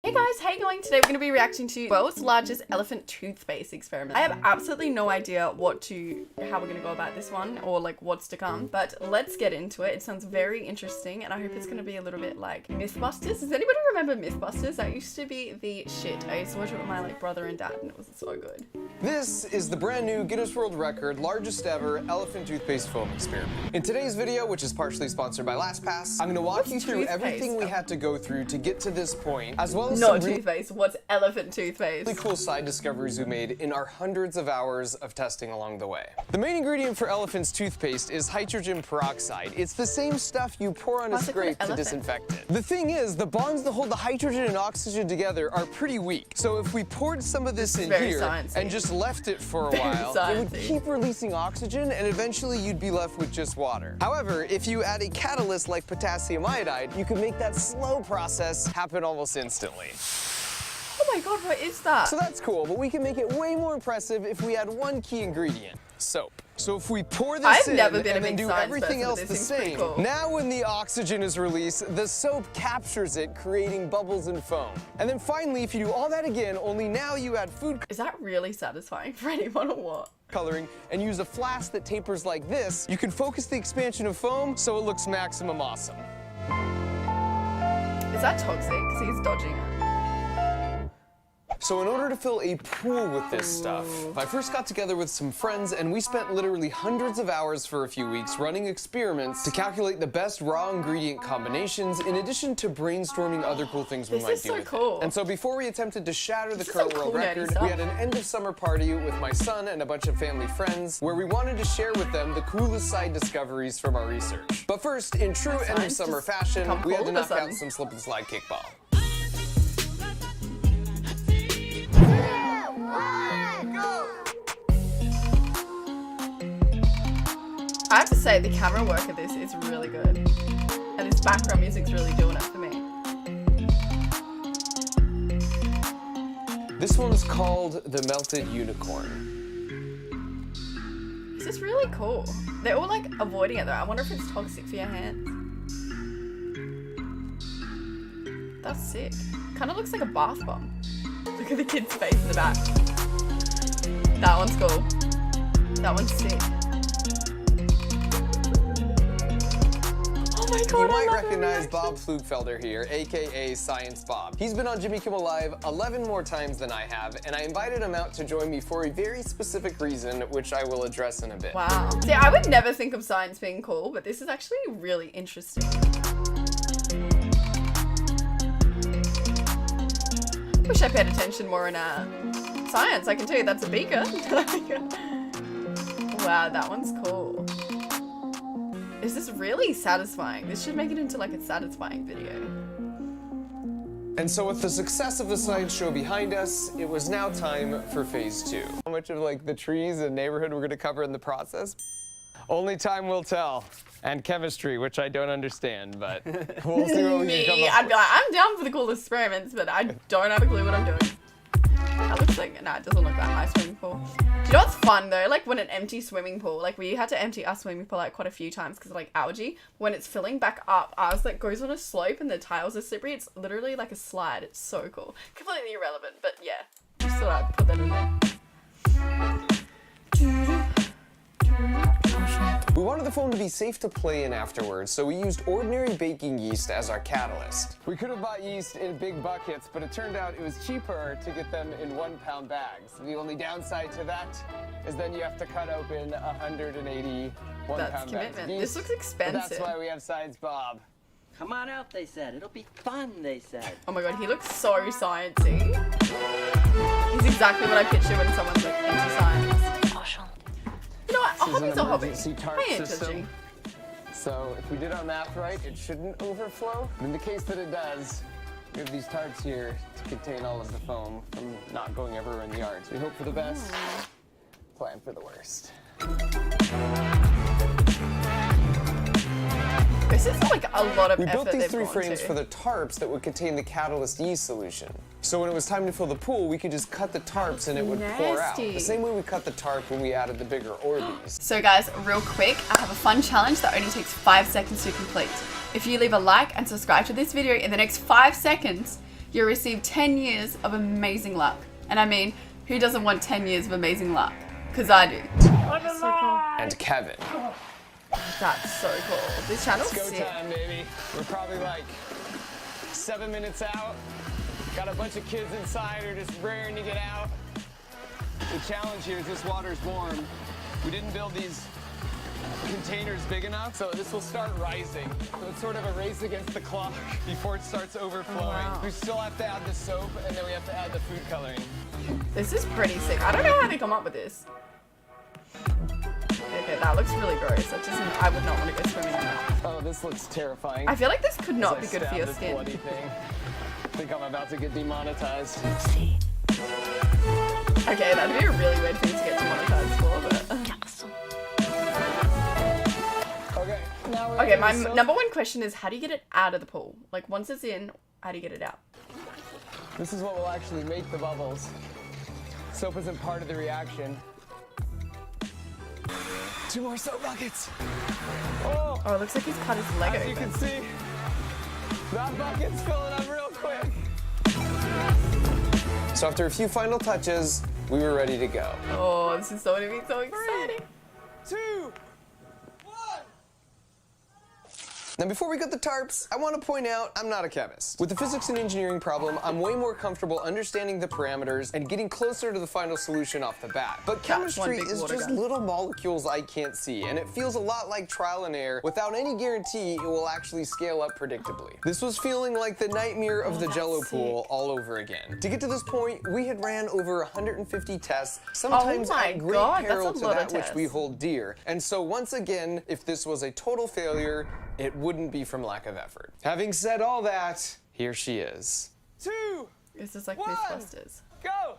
Hey guys, how you going? Today we're going to be reacting to world's largest elephant toothpaste experiment. I have absolutely no idea how we're going to go about this one or like what's to come, but let's get into it. It sounds very interesting and I hope it's going to be a little bit like Mythbusters. Does anybody remember Mythbusters? That used to be the shit. I used to watch it with my like brother and dad and it was so good. This is the brand new Guinness World Record largest ever elephant toothpaste foam experiment. In today's video, which is partially sponsored by LastPass, I'm going to walk you through everything we had to go through to get to this point, as well as not toothpaste. What's elephant toothpaste? Really cool side discoveries we made in our hundreds of hours of testing along the way. The main ingredient for elephant's toothpaste is hydrogen peroxide. It's the same stuff you pour on a scrape to disinfect it. The thing is, the bonds that hold the hydrogen and oxygen together are pretty weak. So if we poured some of this in here and just left it for a while, it would keep releasing oxygen and eventually you'd be left with just water. However, if you add a catalyst like potassium iodide, you can make that slow process happen almost instantly. Oh my god, what is that? So that's cool, but we can make it way more impressive if we add one key ingredient, soap. So if we pour this in and then do everything else the same, now when the oxygen is released, the soap captures it, creating bubbles and foam. And then finally, if you do all that again, only now you add food. Is that really satisfying for anyone or what? Coloring and use a flask that tapers like this, you can focus the expansion of foam so it looks maximum awesome. Is that toxic? Because he's dodging it. So in order to fill a pool with this stuff, I first got together with some friends and we spent literally hundreds of hours for a few weeks running experiments to calculate the best raw ingredient combinations in addition to brainstorming other cool things we might do with it. And so before we attempted to shatter the current world record, we had an end of summer party with my son and a bunch of family friends where we wanted to share with them the coolest side discoveries from our research. But first, in true end of summer fashion, we had to knock out some slip and slide kickball. I have to say, the camera work of this is really good. And this background music's really doing it for me. This one's called the Melted Unicorn. This is really cool. They're all like avoiding it though. I wonder if it's toxic for your hands. That's sick. Kind of looks like a bath bomb. Look at the kid's face in the back. That one's cool. That one's sick. Oh my god, you might recognize Bob Flugfelder here, aka Science Bob. He's been on Jimmy Kimmel Live 11 more times than I have, and I invited him out to join me for a very specific reason, which I will address in a bit. Wow. See, I would never think of science being cool, but this is actually really interesting. Wish I paid attention more in science. I can tell you that's a beaker. Wow, that one's cool. Is this really satisfying? This should make it into like a satisfying video. And so with the success of the science show behind us, it was now time for phase 2. How much of like the trees and neighborhood we're gonna cover in the process? Only time will tell. And chemistry, which I don't understand, but we'll see what we can come up with. I'd be like, I'm down for the cool experiments, but I don't have a clue what I'm doing. That looks like, nah, it doesn't look that nice swimming pool. Do you know what's fun though? Like when an empty swimming pool, like we had to empty our swimming pool like quite a few times because of like algae. When it's filling back up, ours like goes on a slope and the tiles are slippery. It's literally like a slide. It's so cool. Completely irrelevant, but yeah. Just thought I'd put that in there. We wanted the foam to be safe to play in afterwards, so we used ordinary baking yeast as our catalyst. We could have bought yeast in big buckets, but it turned out it was cheaper to get them in 1-pound bags. The only downside to that is then you have to cut open 180 1-pound bags of yeast. This looks expensive. But that's why we have Science Bob. Come on out, they said. It'll be fun, they said. Oh my god, he looks so sciencey. He's exactly what I picture when someone's like into science. You know what? A hobby's a hobby. I ain't judging. So if we did our math right, it shouldn't overflow. In the case that it does, we have these tarps here to contain all of the foam from not going everywhere in the yard. So we hope for the best, plan for the worst. This is like a lot of effort. We built these 3 frames for the tarps that would contain the catalyst yeast solution. So when it was time to fill the pool, we could just cut the tarps and it would pour out. The same way we cut the tarp when we added the bigger Orbeez. So guys, real quick, I have a fun challenge that only takes 5 seconds to complete. If you leave a like and subscribe to this video in the next 5 seconds, You'll receive 10 years of amazing luck. And I mean, who doesn't want 10 years of amazing luck? Because I do. That's so cool. And Kevin. That's so cool. This channel's It's go sick. time, baby. We're probably like 7 minutes out. Got a bunch of kids inside who are just raring to get out. The challenge here is this water's warm. We didn't build these containers big enough, so this will start rising. So it's sort of a race against the clock before it starts overflowing. Oh, wow. We still have to add the soap, and then we have to add the food coloring. This is pretty sick. I don't know how they come up with this. Okay, that looks really gross. That doesn't, I would not want to go swimming in that. Oh, this looks terrifying. I feel like this could not As be I good for stab your this skin. bloody thing. I think I'm about to get demonetized. Okay, that'd be a really weird thing to get demonetized for, but... Okay, now we're Okay, my in the soap. number one question is, how do you get it out of the pool? Like, once it's in, how do you get it out? This is what will actually make the bubbles. Soap isn't part of the reaction. 2 more soap buckets. Oh, Oh, it looks like he's cut his leg as you open. can see, that bucket's filling up real quick. So after a few final touches, we were ready to go. Oh, this is going to be so exciting. 2, 1. Now before we get the tarps, I want to point out I'm not a chemist. With the physics and engineering problem, I'm way more comfortable understanding the parameters and getting closer to the final solution off the bat. But chemistry big is water just gun. little molecules I can't see, and it feels a lot like trial and error without any guarantee it will actually scale up predictably. This was feeling like the nightmare of the that's Jello pool sick. all over again. To get to this point, we had ran over 150 tests, sometimes my at great God, that's peril a to lot of that which we tests. hold dear. And so once again, if this was a total failure, it wouldn't be from lack of effort. Having said all that, here she is. 2, This is like 1, Mythbusters. go!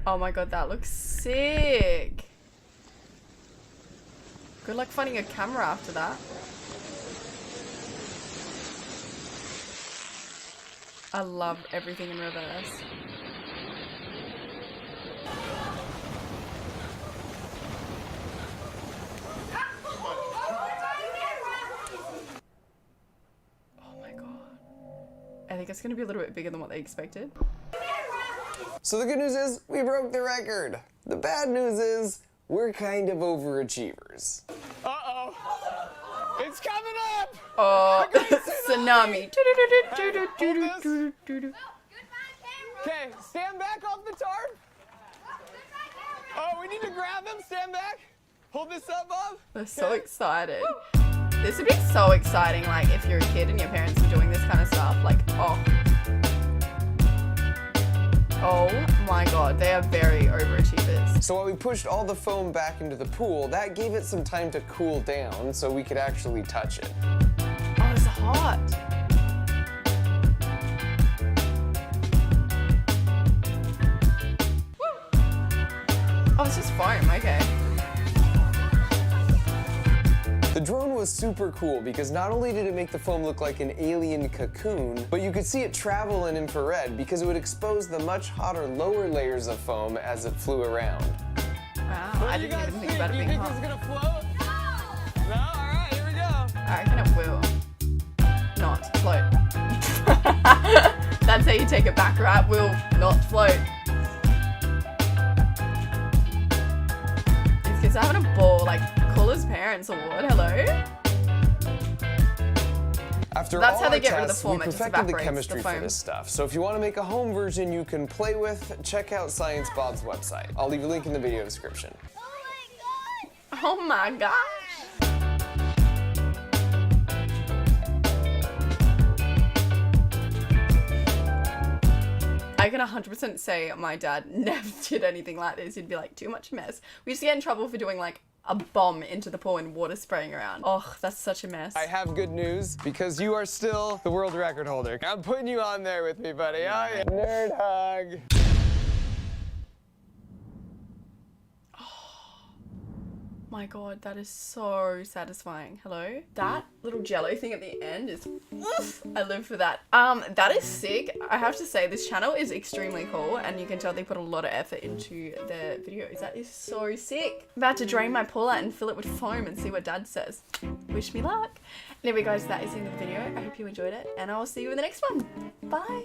Oh my god, that looks sick. Good luck finding a camera after that. I love everything in reverse. Oh my god. I think it's gonna be a little bit bigger than what they expected. So the good news is, we broke the record. The bad news is, we're kind of overachievers. Uh-oh. It's coming up! Oh, tsunami. Okay, stand back off the tarp. Oh, we need to grab them. Stand back. Hold this up, Bob. They're so excited. This would be so exciting, like, if you're a kid and your parents are doing this kind of stuff. Like, oh. Oh my god, they are very overachievers. So while we pushed all the foam back into the pool, that gave it some time to cool down so we could actually touch it. Oh, it's hot. Oh, it's just foam, okay. The drone was super cool because not only did it make the foam look like an alien cocoon, but you could see it travel in infrared because it would expose the much hotter lower layers of foam as it flew around. Wow, I didn't even think about it being hot. gonna float? No? Alright, here we go. I reckon it will not float. That's how you take it back, right? Will not float. These kids are having a ball, like, Coolest Parents Award, hello? After That's all how they our get rid of the tests, foam, we it just perfected the evaporates chemistry the for foam. this stuff. So if you want to make a home version you can play with, check out Science Bob's website. I'll leave a link in the video description. Oh my gosh. I can 100% say my dad never did anything like this. He'd be like, too much mess. We used to get in trouble for doing like a bomb into the pool and water spraying around. Oh, that's such a mess. I have good news because you are still the world record holder. I'm putting you on there with me, buddy. Oh, yeah. Nerd hug. My god, that is so satisfying. Hello? That little jello thing at the end is oof, I live for that. That is sick. I have to say this channel is extremely cool and you can tell they put a lot of effort into their videos. That is so sick. I'm about to drain my pool out and fill it with foam and see what dad says. Wish me luck. Anyway guys, that is the end of the video. I hope you enjoyed it and I will see you in the next one. Bye.